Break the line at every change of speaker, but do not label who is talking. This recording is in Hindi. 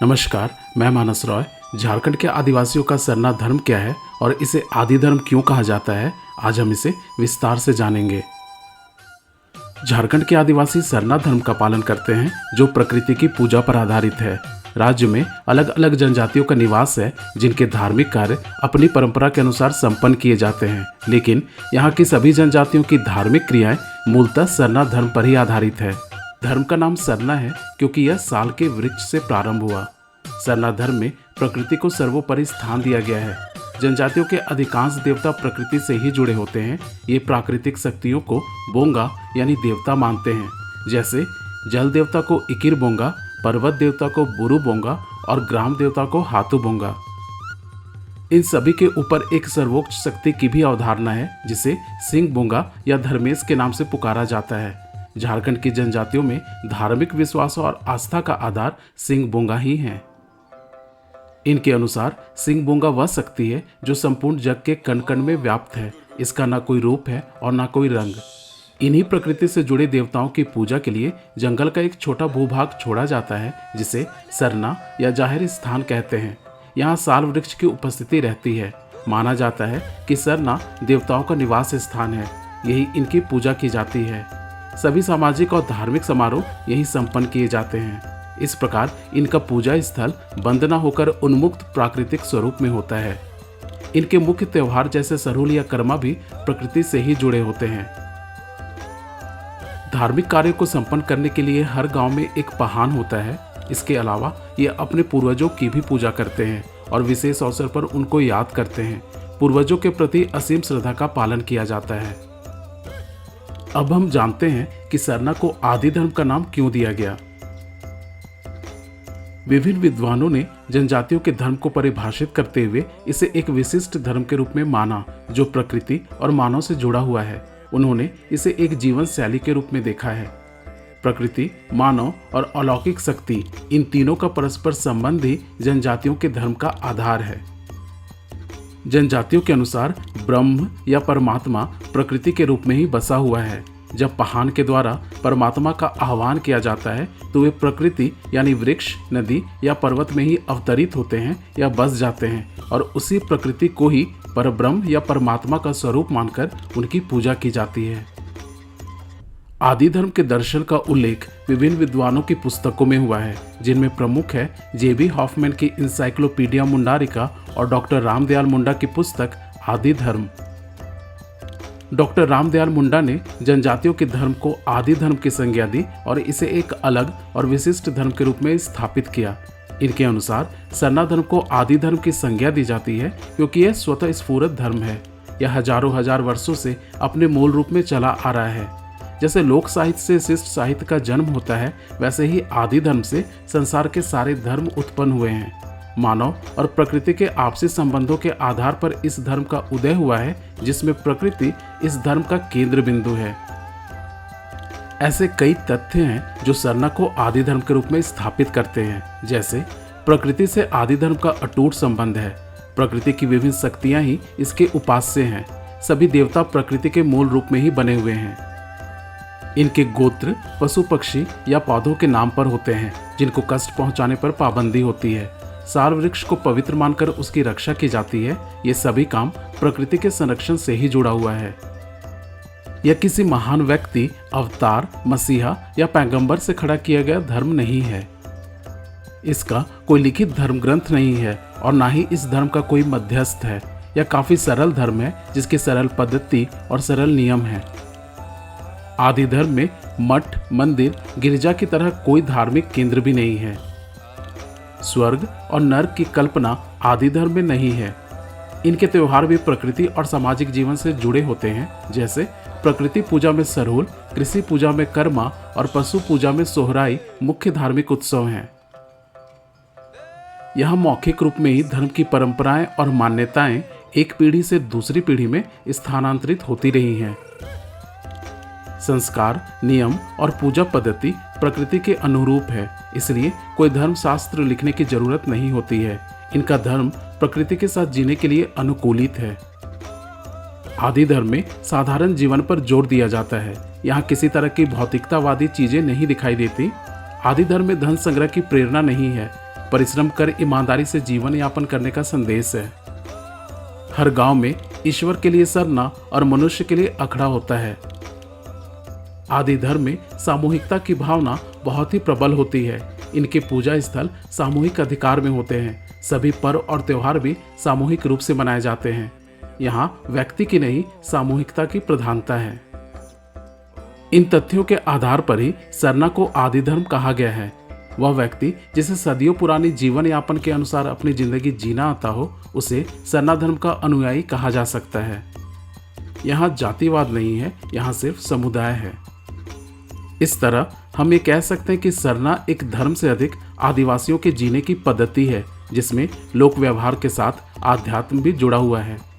नमस्कार, मैं मानस रॉय। झारखंड के आदिवासियों का सरना धर्म क्या है और इसे आदि धर्म क्यों कहा जाता है, आज हम इसे विस्तार से जानेंगे। झारखंड के आदिवासी सरना धर्म का पालन करते हैं जो प्रकृति की पूजा पर आधारित है। राज्य में अलग अलग जनजातियों का निवास है जिनके धार्मिक कार्य अपनी परंपरा के अनुसार संपन्न किए जाते हैं, लेकिन यहाँ की सभी जनजातियों की धार्मिक क्रियाएं मूलतः सरना धर्म पर ही आधारित है। धर्म का नाम सरना है क्योंकि यह साल के वृक्ष से प्रारंभ हुआ। सरना धर्म में प्रकृति को सर्वोपरि स्थान दिया गया है। जनजातियों के अधिकांश देवता प्रकृति से ही जुड़े होते हैं। ये प्राकृतिक शक्तियों को बोंगा यानी देवता मानते हैं, जैसे जल देवता को इकिर बोंगा, पर्वत देवता को बुरु बोंगा और ग्राम देवता को हाथू बोंगा। इन सभी के ऊपर एक सर्वोच्च शक्ति की भी अवधारणा है जिसे सिंह बोंगा या धर्मेश के नाम से पुकारा जाता है। झारखंड की जनजातियों में धार्मिक विश्वास और आस्था का आधार सिंह बोंगा ही है। इनके अनुसार सिंह बोंगा वह शक्ति है जो संपूर्ण जग के कण कण में व्याप्त है। इसका ना कोई रूप है और ना कोई रंग। इन्हीं प्रकृति से जुड़े देवताओं की पूजा के लिए जंगल का एक छोटा भूभाग छोड़ा जाता है जिसे सरना या जाहिर स्थान कहते हैं। यहाँ साल वृक्ष की उपस्थिति रहती है। माना जाता है कि सरना देवताओं का निवास स्थान है, यही इनकी पूजा की जाती है। सभी सामाजिक और धार्मिक समारोह यही संपन्न किए जाते हैं। इस प्रकार इनका पूजा स्थल बंद न होकर उन्मुक्त प्राकृतिक स्वरूप में होता है। इनके मुख्य त्योहार जैसे सरहुल या कर्मा भी प्रकृति से ही जुड़े होते हैं। धार्मिक कार्यों को संपन्न करने के लिए हर गांव में एक पहान होता है। इसके अलावा ये अपने पूर्वजों की भी पूजा करते हैं और विशेष अवसर पर उनको याद करते हैं। पूर्वजों के प्रति असीम श्रद्धा का पालन किया जाता है। अब हम जानते हैं कि सरना को आदि धर्म का नाम क्यों दिया गया। विभिन्न विद्वानों ने जनजातियों के धर्म को परिभाषित करते हुए इसे एक विशिष्ट धर्म के रूप में माना जो प्रकृति और मानव से जुड़ा हुआ है। उन्होंने इसे एक जीवन शैली के रूप में देखा है। प्रकृति, मानव और अलौकिक शक्ति, इन तीनों का परस्पर संबंध ही जनजातियों के धर्म का आधार है। जनजातियों के अनुसार ब्रह्म या परमात्मा प्रकृति के रूप में ही बसा हुआ है। जब पहान के द्वारा परमात्मा का आह्वान किया जाता है तो वे प्रकृति यानी वृक्ष, नदी या पर्वत में ही अवतरित होते हैं या बस जाते हैं और उसी प्रकृति को ही परब्रह्म या परमात्मा का स्वरूप मानकर उनकी पूजा की जाती है। आदि धर्म के दर्शन का उल्लेख विभिन्न विद्वानों की पुस्तकों में हुआ है, जिनमें प्रमुख है जेबी हॉफमैन की इंसाइक्लोपीडिया मुंडारिका और डॉक्टर रामदयाल मुंडा की पुस्तक आदि धर्म। डॉक्टर रामदयाल मुंडा ने जनजातियों के धर्म को आदि धर्म की संज्ञा दी और इसे एक अलग और विशिष्ट धर्म के रूप में स्थापित किया। इनके अनुसार सरना धर्म को आदि धर्म की संज्ञा दी जाती है क्योंकि यह स्वतः स्फूर्त धर्म है। यह हजारों हजार वर्षों से अपने मूल रूप में चला आ रहा है। जैसे लोक साहित्य से शिष्ट साहित्य का जन्म होता है, वैसे ही आदि धर्म से संसार के सारे धर्म उत्पन्न हुए हैं। मानव और प्रकृति के आपसी संबंधों के आधार पर इस धर्म का उदय हुआ है, जिसमें प्रकृति इस धर्म का केंद्र बिंदु है। ऐसे कई तथ्य हैं जो सरना को आदि धर्म के रूप में स्थापित करते हैं। जैसे प्रकृति से आदि धर्म का अटूट संबंध है। प्रकृति की विभिन्न शक्तियां ही इसके उपास्य हैं। सभी देवता प्रकृति के मूल रूप में ही बने हुए हैं। इनके गोत्र पशु, पक्षी या पौधों के नाम पर होते हैं जिनको कष्ट पहुंचाने पर पाबंदी होती है। साल वृक्ष को पवित्र मानकर उसकी रक्षा की जाती है। ये सभी काम प्रकृति के संरक्षण से ही जुड़ा हुआ है। यह किसी महान व्यक्ति, अवतार, मसीहा या पैगंबर से खड़ा किया गया धर्म नहीं है। इसका कोई लिखित धर्म ग्रंथ नहीं है और ना ही इस धर्म का कोई मध्यस्थ है। यह काफी सरल धर्म है जिसकी सरल पद्धति और सरल नियम है। आदि धर्म में मठ, मंदिर, गिरजा की तरह कोई धार्मिक केंद्र भी नहीं है। स्वर्ग और नर्क की कल्पना आदि धर्म में नहीं है। इनके त्योहार भी प्रकृति और सामाजिक जीवन से जुड़े होते हैं। जैसे प्रकृति पूजा में सरहुल, कृषि पूजा में कर्मा और पशु पूजा में सोहराई मुख्य धार्मिक उत्सव हैं। यह मौखिक रूप में ही धर्म की परंपराएं और मान्यताएं एक पीढ़ी से दूसरी पीढ़ी में स्थानांतरित होती रही हैं। संस्कार, नियम और पूजा पद्धति प्रकृति के अनुरूप है, इसलिए कोई धर्म शास्त्र लिखने की जरूरत नहीं होती है। इनका धर्म प्रकृति के साथ जीने के लिए अनुकूलित है। आदि धर्म में साधारण जीवन पर जोर दिया जाता है। यहाँ किसी तरह की भौतिकतावादी चीजें नहीं दिखाई देती। आदि धर्म में धन संग्रह की प्रेरणा नहीं है। परिश्रम कर ईमानदारी से जीवन यापन करने का संदेश है। हर गांव में ईश्वर के लिए सरना और मनुष्य के लिए अखड़ा होता है। आदि धर्म में सामूहिकता की भावना बहुत ही प्रबल होती है। इनके पूजा स्थल सामूहिक अधिकार में होते हैं। सभी पर्व और त्योहार भी सामूहिक रूप से मनाए जाते हैं। यहाँ व्यक्ति की नहीं, सामूहिकता की प्रधानता है। इन तथ्यों के आधार पर ही सरना को आदि धर्म कहा गया है। वह व्यक्ति जिसे सदियों पुरानी जीवन यापन के अनुसार अपनी जिंदगी जीना आता हो, उसे सरना धर्म का अनुयायी कहा जा सकता है। यहाँ जातिवाद नहीं है, यहाँ सिर्फ समुदाय है। इस तरह हम ये कह सकते हैं कि सरना एक धर्म से अधिक आदिवासियों के जीने की पद्धति है, जिसमें लोक व्यवहार के साथ आध्यात्म भी जुड़ा हुआ है।